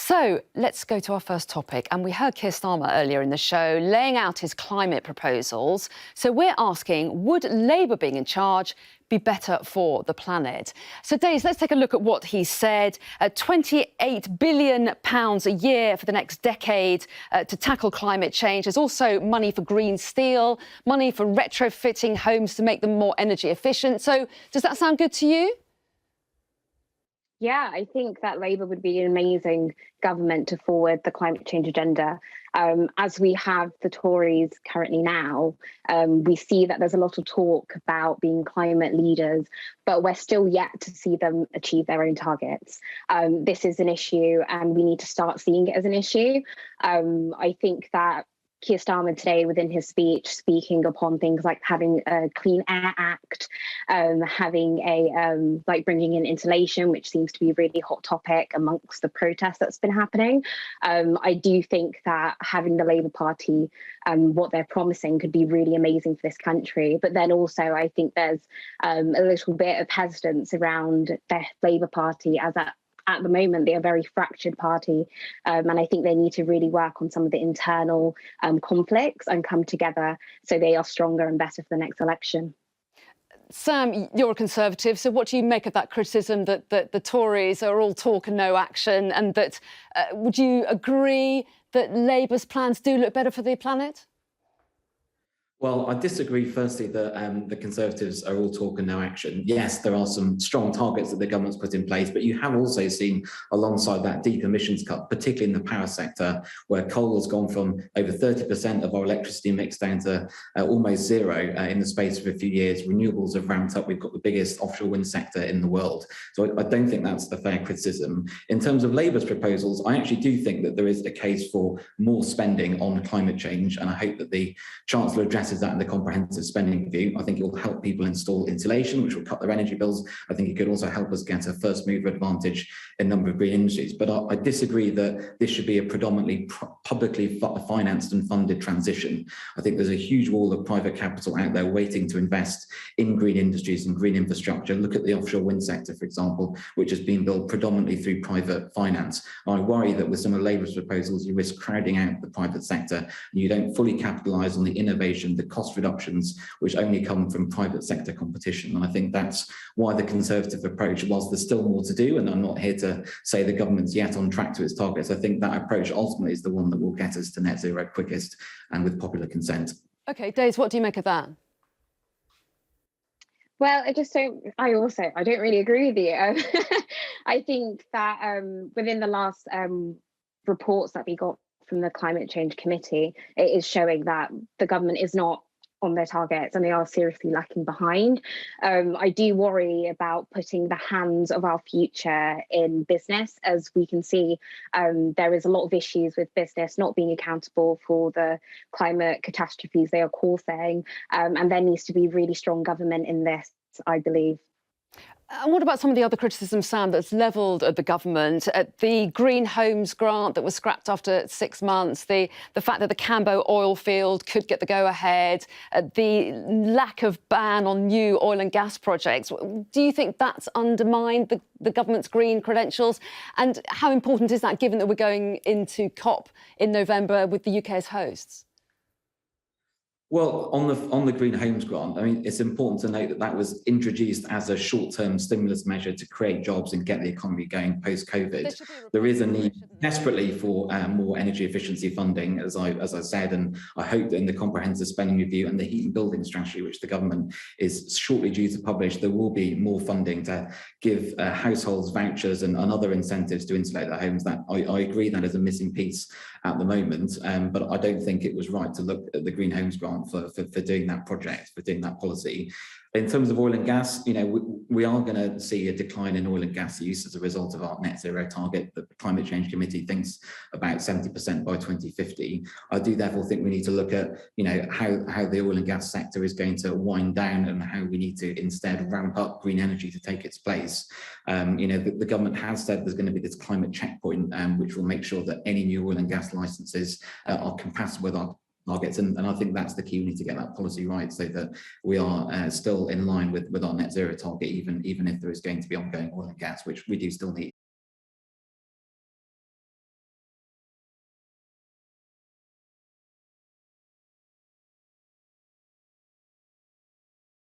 So let's go to our first topic. And we heard Keir Starmer earlier in the show laying out his climate proposals. So we're asking, would Labour being in charge be better for the planet? So Daze, let's take a look at what he said. £28 billion a year for the next decade to tackle climate change. There's also money for green steel, money for retrofitting homes to make them more energy efficient. So does that sound good to you? Yeah, I think that Labour would be an amazing government to forward the climate change agenda. As we have the Tories currently now, we see that there's a lot of talk about being climate leaders, but we're still yet to see them achieve their own targets. This is an issue and we need to start seeing it as an issue. I think that Keir Starmer today, within his speech, speaking upon things like having a Clean Air Act, having bringing in insulation, which seems to be a really hot topic amongst the protests that's been happening. I do think that having the Labour Party, what they're promising could be really amazing for this country. But then also, I think there's a little bit of hesitance around the Labour Party as at the moment, they're a very fractured party, and I think they need to really work on some of the internal conflicts and come together so they are stronger and better for the next election. Sam, you're a Conservative, so what do you make of that criticism that the Tories are all talk and no action, and that would you agree that Labour's plans do look better for the planet? Well, I disagree, firstly, that the Conservatives are all talk and no action. Yes, there are some strong targets that the government's put in place, but you have also seen alongside that deep emissions cut, particularly in the power sector, where coal has gone from over 30% of our electricity mix down to almost zero in the space of a few years. Renewables have ramped up. We've got the biggest offshore wind sector in the world. So I don't think that's a fair criticism. In terms of Labour's proposals, I actually do think that there is a case for more spending on climate change, and I hope that the Chancellor addresses that in the comprehensive spending review. I think it will help people install insulation, which will cut their energy bills. I think it could also help us get a first mover advantage in a number of green industries. But I disagree that this should be a predominantly publicly financed and funded transition. I think there's a huge wall of private capital out there waiting to invest in green industries and green infrastructure. Look at the offshore wind sector, for example, which has been built predominantly through private finance. I worry that with some of Labour's proposals, you risk crowding out the private sector and you don't fully capitalise on the innovation, the cost reductions, which only come from private sector competition. And I think that's why the Conservative approach, whilst there's still more to do, and I'm not here to say the government's yet on track to its targets, I think that approach ultimately is the one that will get us to net zero quickest and with popular consent. OK, Daze, what do you make of that? Well, I don't really agree with you. I think that within the last reports that we got from the Climate Change Committee, it is showing that the government is not on their targets and they are seriously lacking behind. I do worry about putting the hands of our future in business. As we can see, there is a lot of issues with business not being accountable for the climate catastrophes they are causing, and there needs to be really strong government in this, I believe. And what about some of the other criticism, Sam, that's levelled at the government? The Green Homes grant that was scrapped after 6 months, the fact that the Cambo oil field could get the go-ahead, the lack of ban on new oil and gas projects. Do you think that's undermined the government's green credentials? And how important is that, given that we're going into COP in November with the UK as hosts? Well, on the Green Homes grant, I mean, it's important to note that that was introduced as a short-term stimulus measure to create jobs and get the economy going post-COVID. There is a need desperately for more energy efficiency funding, as I said, and I hope that in the comprehensive spending review and the heat and building strategy, which the government is shortly due to publish, there will be more funding to give households vouchers and other incentives to insulate their homes. That I agree that is a missing piece at the moment, but I don't think it was right to look at the Green Homes grant for doing that project, for doing that policy. In terms of oil and gas, you know, we are going to see a decline in oil and gas use as a result of our net zero target. The Climate Change Committee thinks about 70% by 2050. I do therefore think we need to look at, you know, how the oil and gas sector is going to wind down and how we need to instead ramp up green energy to take its place. You know, the government has said there's going to be this climate checkpoint, which will make sure that any new oil and gas licenses are compatible with our targets, and I think that's the key. We need to get that policy right so that we are still in line with our net zero target, even if there is going to be ongoing oil and gas, which we do still need.